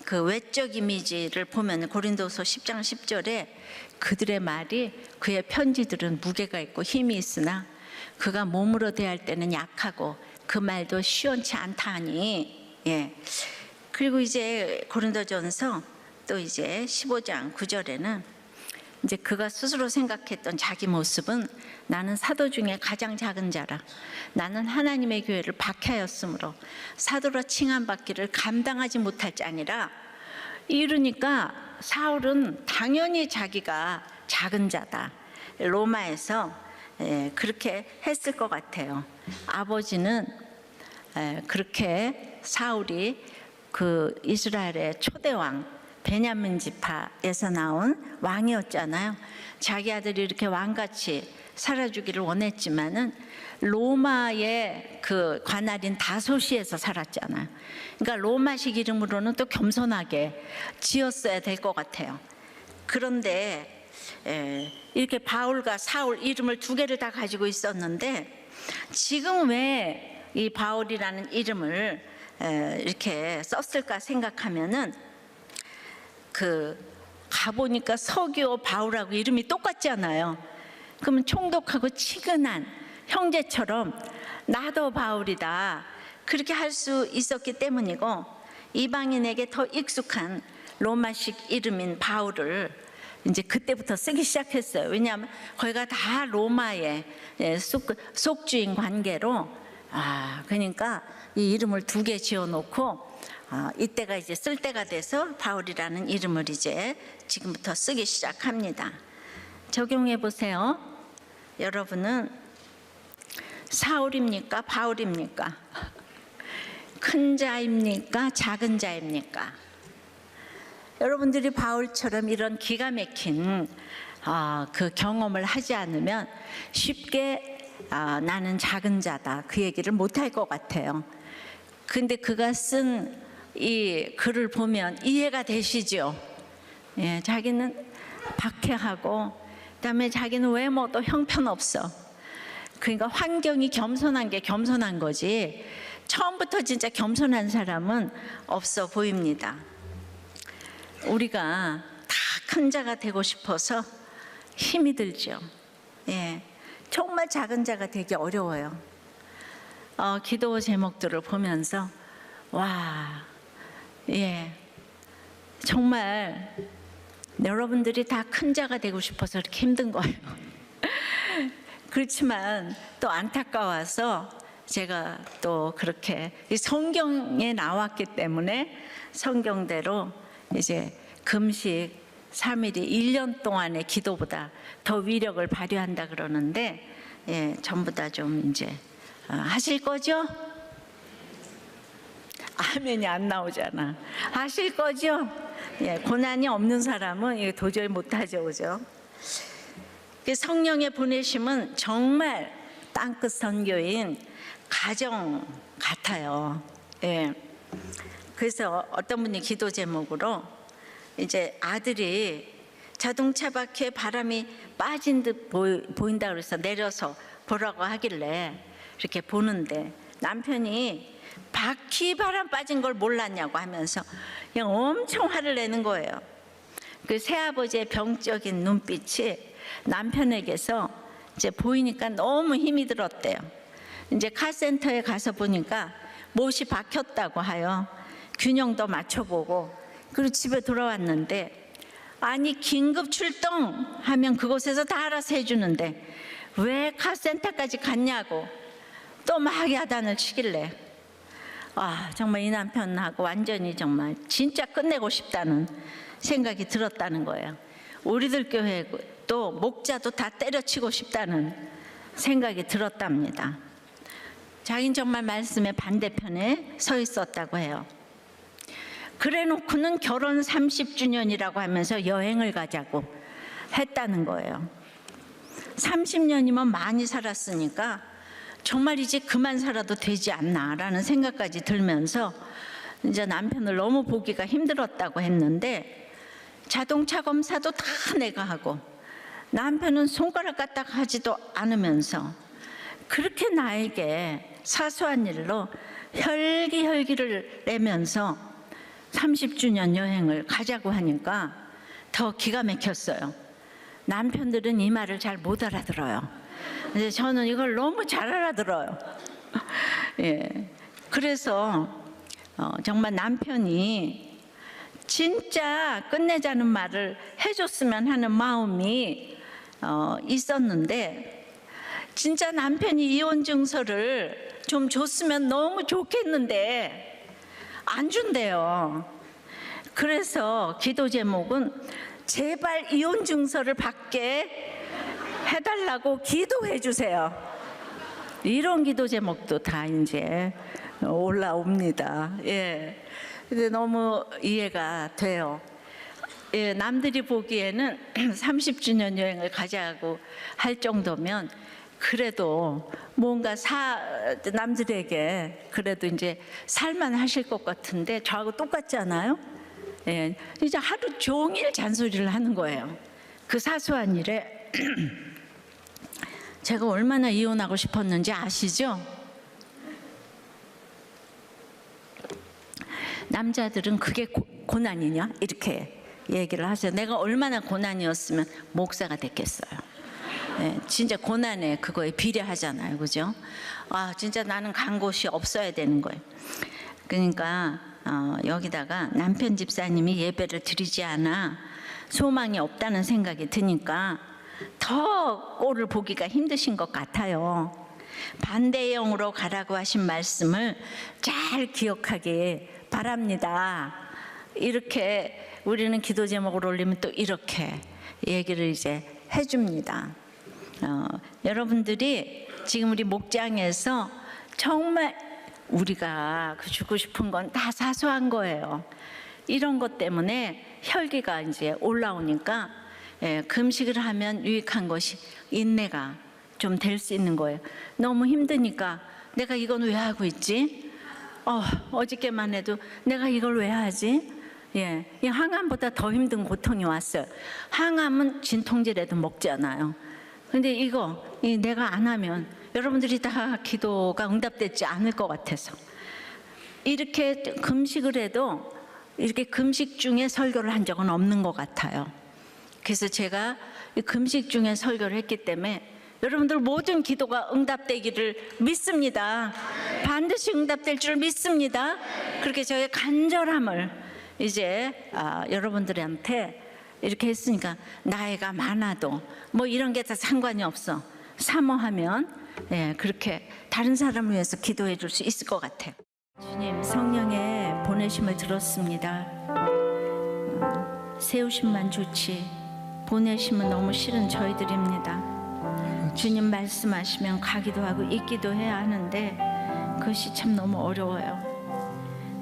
Speaker 1: 그 외적 이미지를 보면 고린도서 10장 10절에 그들의 말이 그의 편지들은 무게가 있고 힘이 있으나 그가 몸으로 대할 때는 약하고 그 말도 시원치 않다니. 그리고 이제 고린도전서 또 이제 15장 9절에는 이제 그가 스스로 생각했던 자기 모습은 나는 사도 중에 가장 작은 자라. 나는 하나님의 교회를 박해하였으므로 사도로 칭함받기를 감당하지 못할 자니라. 이러니까 사울은 당연히 자기가 작은 자다. 로마에서 그렇게 했을 것 같아요. 아버지는 그렇게 사울이 그 이스라엘의 초대왕 베냐민 지파에서 나온 왕이었잖아요. 자기 아들이 이렇게 왕같이 살아주기를 원했지만은 로마의 그 관할인 다소시에서 살았잖아요. 그러니까 로마식 이름으로는 또 겸손하게 지었어야 될 것 같아요. 그런데 이렇게 바울과 사울 이름을 두 개를 다 가지고 있었는데 지금 왜 이 바울이라는 이름을 이렇게 썼을까 생각하면은 가보니까 서기오 바울하고 이름이 똑같잖아요. 그러면 총독하고 친근한 형제처럼 나도 바울이다 그렇게 할 수 있었기 때문이고, 이방인에게 더 익숙한 로마식 이름인 바울을 이제 그때부터 쓰기 시작했어요. 왜냐하면 거기가 다 로마의 속주인 관계로, 그러니까 이 이름을 두 개 지어놓고 이때가 이제 쓸 때가 돼서 바울이라는 이름을 이제 지금부터 쓰기 시작합니다. 적용해 보세요. 여러분은 사울입니까? 바울입니까? 큰 자입니까? 작은 자입니까? 여러분들이 바울처럼 이런 기가 막힌 그 경험을 하지 않으면 쉽게 나는 작은 자다 그 얘기를 못할 것 같아요. 근데 그가 쓴 이 글을 보면 이해가 되시죠? 예, 자기는 박해하고 그다음에 자기는 외모도 형편없어. 그러니까 환경이 겸손한 게 겸손한 거지 처음부터 진짜 겸손한 사람은 없어 보입니다. 우리가 다 큰 자가 되고 싶어서 힘이 들죠. 예, 정말 작은 자가 되기 어려워요. 기도 제목들을 보면서 정말 여러분들이 다 큰 자가 되고 싶어서 이렇게 힘든 거예요. 그렇지만 또 안타까워서 제가 또 그렇게 성경에 나왔기 때문에 성경대로 이제 금식 3일이 1년 동안의 기도보다 더 위력을 발휘한다 그러는데, 전부 다 좀 이제 하실 거죠? 아멘이 안 나오잖아. 하실 거죠? 고난이 없는 사람은 이거 도저히 못하죠, 그죠? 성령의 보내심은 정말 땅끝 선교인 가정 같아요. 그래서 어떤 분이 기도 제목으로 이제 아들이 자동차 바퀴에 바람이 빠진 듯 보인다 그래서 내려서 보라고 하길래 이렇게 보는데 남편이 바퀴 바람 빠진 걸 몰랐냐고 하면서 그냥 엄청 화를 내는 거예요. 그 새아버지의 병적인 눈빛이 남편에게서 이제 보이니까 너무 힘이 들었대요. 이제 카센터에 가서 보니까 못이 박혔다고 하여 균형도 맞춰보고 그리고 집에 돌아왔는데, 아니 긴급 출동하면 그곳에서 다 알아서 해주는데 왜 카센터까지 갔냐고 또 막 야단을 치길래 정말 이 남편하고 완전히 정말 진짜 끝내고 싶다는 생각이 들었다는 거예요. 우리들 교회도 목자도 다 때려치고 싶다는 생각이 들었답니다. 자기는 정말 말씀의 반대편에 서 있었다고 해요. 그래 놓고는 결혼 30주년이라고 하면서 여행을 가자고 했다는 거예요. 30년이면 많이 살았으니까 정말 이제 그만 살아도 되지 않나라는 생각까지 들면서 이제 남편을 너무 보기가 힘들었다고 했는데, 자동차 검사도 다 내가 하고 남편은 손가락 까딱 하지도 않으면서 그렇게 나에게 사소한 일로 혈기를 내면서 30주년 여행을 가자고 하니까 더 기가 막혔어요. 남편들은 이 말을 잘 못 알아들어요. 근데 저는 이걸 너무 잘 알아들어요. 그래서 정말 남편이 진짜 끝내자는 말을 해줬으면 하는 마음이 있었는데, 진짜 남편이 이혼 증서를 좀 줬으면 너무 좋겠는데 안 준대요. 그래서 기도 제목은 제발 이혼 증서를 받게 해달라고 기도해 주세요. 이런 기도 제목도 다 이제 올라옵니다. 근데 너무 이해가 돼요. 남들이 보기에는 30주년 여행을 가자고 할 정도면 그래도 뭔가 남들에게 그래도 이제 살만 하실 것 같은데 저하고 똑같지 않아요? 이제 하루 종일 잔소리를 하는 거예요. 그 사소한 일에 제가 얼마나 이혼하고 싶었는지 아시죠? 남자들은 그게 고난이냐? 이렇게 얘기를 하세요. 내가 얼마나 고난이었으면 목사가 됐겠어요. 네, 진짜 고난에 그거에 비례하잖아요. 그죠? 아, 진짜 나는 간 곳이 없어야 되는 거예요. 그러니까 여기다가 남편 집사님이 예배를 드리지 않아 소망이 없다는 생각이 드니까 더 꼴을 보기가 힘드신 것 같아요. 반대의 영으로 가라고 하신 말씀을 잘 기억하기 바랍니다. 이렇게 우리는 기도 제목을 올리면 또 이렇게 얘기를 이제 해줍니다. 여러분들이 지금 우리 목장에서 정말 우리가 주고 싶은 건 다 사소한 거예요. 이런 것 때문에 혈기가 이제 올라오니까 금식을 하면 유익한 것이 인내가 좀 될 수 있는 거예요. 너무 힘드니까 내가 이건 왜 하고 있지? 어저께만 해도 내가 이걸 왜 하지? 이 항암보다 더 힘든 고통이 왔어요. 항암은 진통제라도 먹잖아요. 근데 이거 내가 안 하면 여러분들이 다 기도가 응답되지 않을 것 같아서 이렇게 금식을 해도 이렇게 금식 중에 설교를 한 적은 없는 것 같아요. 그래서 제가 금식 중에 설교를 했기 때문에 여러분들 모든 기도가 응답되기를 믿습니다. 반드시 응답될 줄 믿습니다. 그렇게 저의 간절함을 이제 여러분들한테 이렇게 했으니까 나이가 많아도 뭐 이런 게 다 상관이 없어. 사모하면 그렇게 다른 사람을 위해서 기도해 줄 수 있을 것 같아요. 주님, 성령의 보내심을 들었습니다. 세우심만 좋지 보내심은 너무 싫은 저희들입니다. 주님 말씀하시면 가기도 하고 있기도 해야 하는데 그것이 참 너무 어려워요.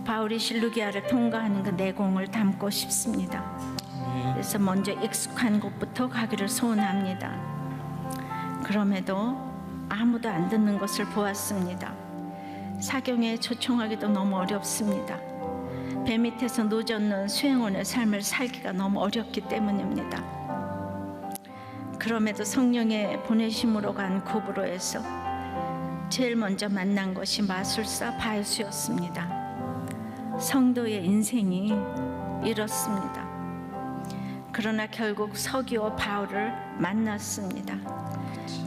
Speaker 1: 바울이 실루기아를 통과하는 그 내공을 담고 싶습니다. 그래서 먼저 익숙한 곳부터 가기를 소원합니다. 그럼에도 아무도 안 듣는 것을 보았습니다. 사경에 초청하기도 너무 어렵습니다. 배 밑에서 노젓는 수행원의 삶을 살기가 너무 어렵기 때문입니다. 그럼에도 성령의 보내심으로 간 구브로에서 제일 먼저 만난 것이 마술사 바에수였습니다. 성도의 인생이 이렇습니다. 그러나 결국 서기와 바울을 만났습니다.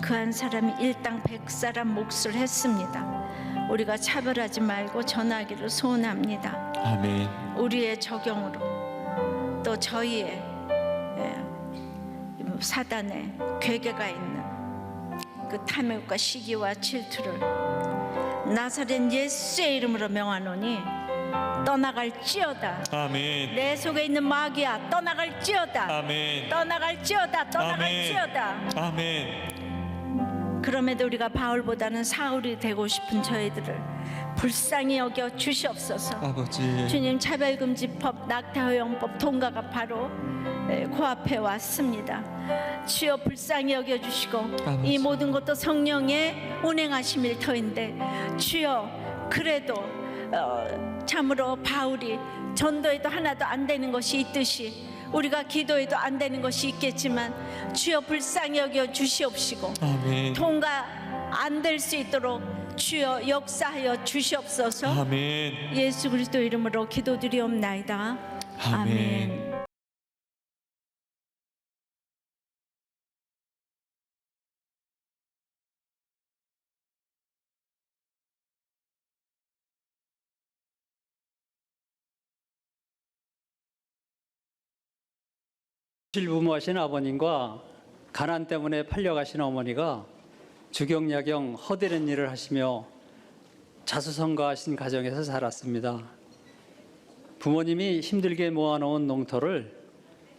Speaker 1: 그 한 사람이 일당 100사람 몫을 했습니다. 우리가 차별하지 말고 전하기를 소원합니다.
Speaker 2: 아멘.
Speaker 1: 우리의 적용으로 또 저희의 사단의 괴계가 있는 그 탐욕과 시기와 질투를 나사렛 예수의 이름으로 명하노니 떠나갈지어다.
Speaker 2: 아멘.
Speaker 1: 내 속에 있는 마귀야 떠나갈지어다.
Speaker 2: 아멘.
Speaker 1: 떠나갈지어다. 떠나갈지어다.
Speaker 2: 아멘.
Speaker 1: 그럼에도 우리가 바울보다는 사울이 되고 싶은 저희들을 불쌍히 여겨 주시옵소서.
Speaker 2: 아버지.
Speaker 1: 주님, 차별금지법, 낙태허용법 통과가 바로 코앞에 왔습니다. 주여 불쌍히 여겨주시고
Speaker 2: 아버지.
Speaker 1: 이 모든 것도 성령의 운행하심일 터인데 주여 그래도 참으로 바울이 전도에도 하나도 안 되는 것이 있듯이 우리가 기도해도 안 되는 것이 있겠지만 주여 불쌍히 여겨 주시옵시고
Speaker 2: 아멘.
Speaker 1: 통과 안 될 수 있도록 주여 역사하여 주시옵소서.
Speaker 2: 아멘.
Speaker 1: 예수 그리스도 이름으로 기도드리옵나이다. 아멘.
Speaker 3: 실부모하신 아버님과 가난 때문에 팔려가신 어머니가 주경야경 허드렛 일을 하시며 자수성가하신 가정에서 살았습니다. 부모님이 힘들게 모아놓은 농토를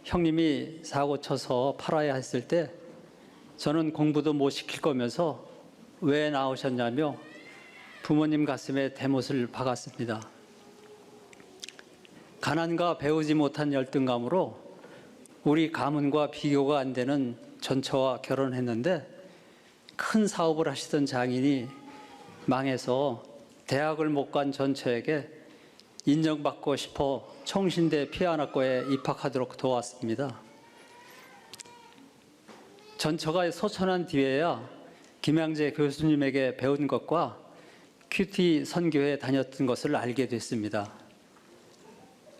Speaker 3: 형님이 사고 쳐서 팔아야 했을 때 저는 공부도 못 시킬 거면서 왜 나오셨냐며 부모님 가슴에 대못을 박았습니다. 가난과 배우지 못한 열등감으로 우리 가문과 비교가 안 되는 전처와 결혼했는데 큰 사업을 하시던 장인이 망해서 대학을 못 간 전처에게 인정받고 싶어 청신대 피아노과에 입학하도록 도왔습니다. 전처가 소천한 뒤에야 김양재 교수님에게 배운 것과 큐티 선교에 다녔던 것을 알게 됐습니다.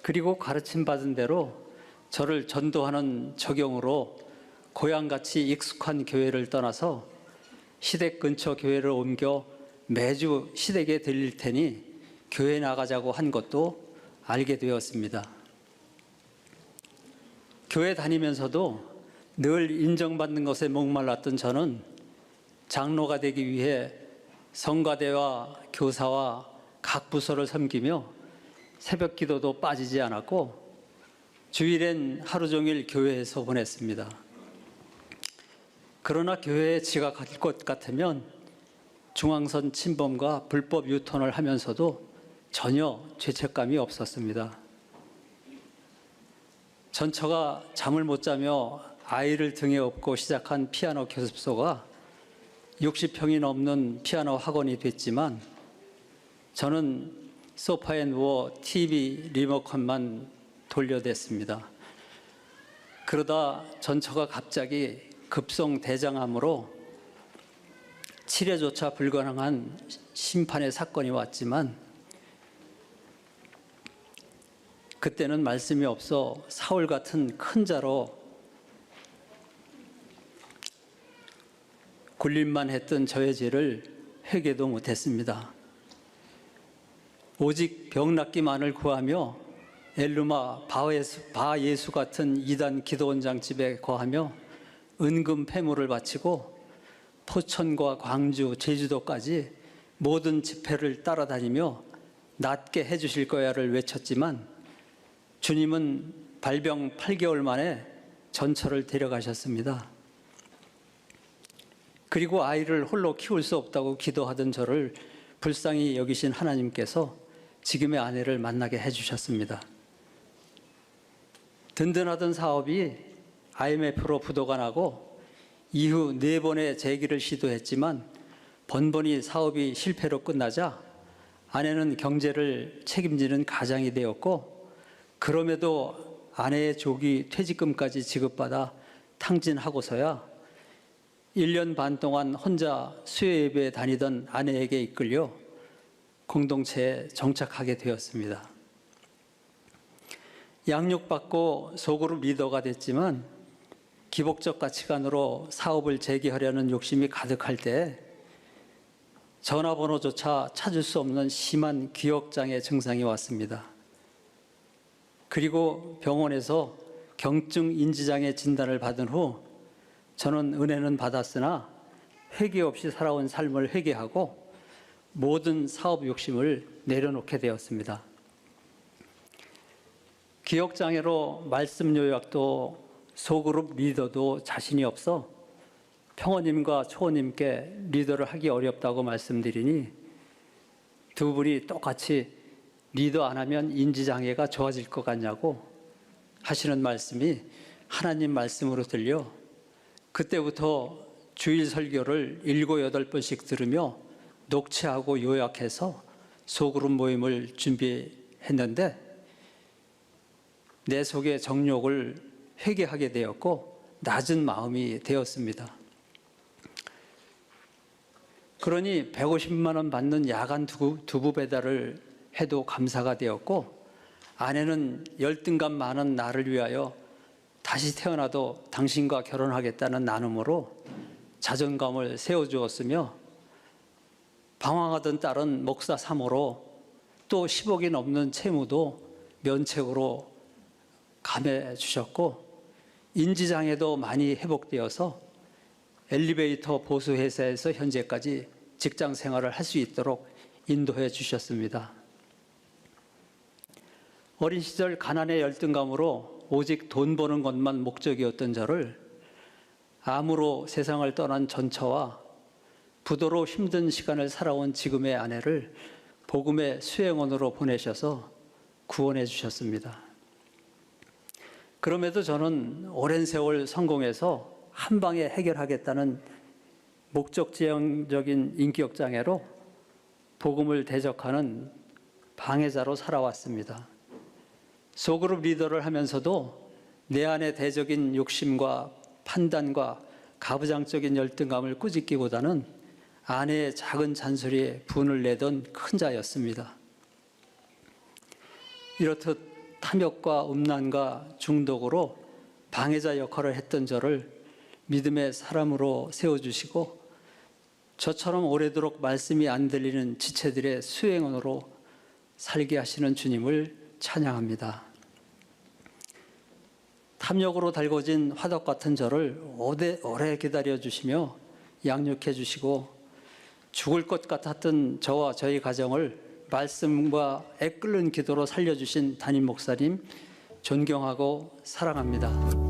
Speaker 3: 그리고 가르침 받은 대로 저를 전도하는 적용으로 고향같이 익숙한 교회를 떠나서 시댁 근처 교회를 옮겨 매주 시댁에 들릴 테니 교회 나가자고 한 것도 알게 되었습니다. 교회 다니면서도 늘 인정받는 것에 목말랐던 저는 장로가 되기 위해 성가대와 교사와 각 부서를 섬기며 새벽 기도도 빠지지 않았고 주일엔 하루 종일 교회에서 보냈습니다. 그러나 교회에 지각할 것 같으면 중앙선 침범과 불법 유턴을 하면서도 전혀 죄책감이 없었습니다. 전처가 잠을 못 자며 아이를 등에 업고 시작한 피아노 교습소가 60평이 넘는 피아노 학원이 됐지만 저는 소파에 누워 TV 리모컨만 돌려댔습니다. 그러다 전처가 갑자기 급성 대장암으로 치료조차 불가능한 심판의 사건이 왔지만 그때는 말씀이 없어 사울 같은 큰 자로 굴림만 했던 저의 죄를 회개도 못했습니다. 오직 병 낫기만을 구하며 엘루마 바예수 같은 이단 기도원장 집에 거하며 은금 폐물을 바치고 포천과 광주, 제주도까지 모든 집회를 따라다니며 낫게 해주실 거야를 외쳤지만 주님은 발병 8개월 만에 전처를 데려가셨습니다. 그리고 아이를 홀로 키울 수 없다고 기도하던 저를 불쌍히 여기신 하나님께서 지금의 아내를 만나게 해주셨습니다. 든든하던 사업이 IMF로 부도가 나고 이후 4번의 재기를 시도했지만 번번이 사업이 실패로 끝나자 아내는 경제를 책임지는 가장이 되었고 그럼에도 아내의 조기 퇴직금까지 지급받아 탕진하고서야 1년 반 동안 혼자 수요 예배에 다니던 아내에게 이끌려 공동체에 정착하게 되었습니다. 양육받고 소그룹 리더가 됐지만 기복적 가치관으로 사업을 재개하려는 욕심이 가득할 때 전화번호조차 찾을 수 없는 심한 기억장애 증상이 왔습니다. 그리고 병원에서 경증 인지장애 진단을 받은 후 저는 은혜는 받았으나 회개 없이 살아온 삶을 회개하고 모든 사업 욕심을 내려놓게 되었습니다. 기억장애로 말씀 요약도 소그룹 리더도 자신이 없어 평원님과 초원님께 리더를 하기 어렵다고 말씀드리니 두 분이 똑같이 리더 안 하면 인지장애가 좋아질 것 같냐고 하시는 말씀이 하나님 말씀으로 들려 그때부터 주일 설교를 7, 8번씩 들으며 녹취하고 요약해서 소그룹 모임을 준비했는데 내 속의 정욕을 회개하게 되었고 낮은 마음이 되었습니다. 그러니 150만 원 받는 야간 두부 배달을 해도 감사가 되었고 아내는 열등감 많은 나를 위하여 다시 태어나도 당신과 결혼하겠다는 나눔으로 자존감을 세워주었으며 방황하던 딸은 목사 3호로 또 10억이 넘는 채무도 면책으로 감해 주셨고 인지장애도 많이 회복되어서 엘리베이터 보수회사에서 현재까지 직장 생활을 할 수 있도록 인도해 주셨습니다. 어린 시절 가난의 열등감으로 오직 돈 버는 것만 목적이었던 저를 암으로 세상을 떠난 전처와 부도로 힘든 시간을 살아온 지금의 아내를 복음의 수행원으로 보내셔서 구원해 주셨습니다. 그럼에도 저는 오랜 세월 성공해서 한 방에 해결하겠다는 목적지향적인 인격장애로 복음을 대적하는 방해자로 살아왔습니다. 소그룹 리더를 하면서도 내 안의 대적인 욕심과 판단과 가부장적인 열등감을 꾸짖기보다는 아내의 작은 잔소리에 분을 내던 큰 자였습니다. 이렇듯 탐욕과 음란과 중독으로 방해자 역할을 했던 저를 믿음의 사람으로 세워주시고 저처럼 오래도록 말씀이 안 들리는 지체들의 수행원으로 살게 하시는 주님을 찬양합니다. 탐욕으로 달궈진 화덕 같은 저를 오래 기다려주시며 양육해 주시고 죽을 것 같았던 저와 저희 가정을 말씀과 애끓는 기도로 살려주신 담임 목사님 존경하고 사랑합니다.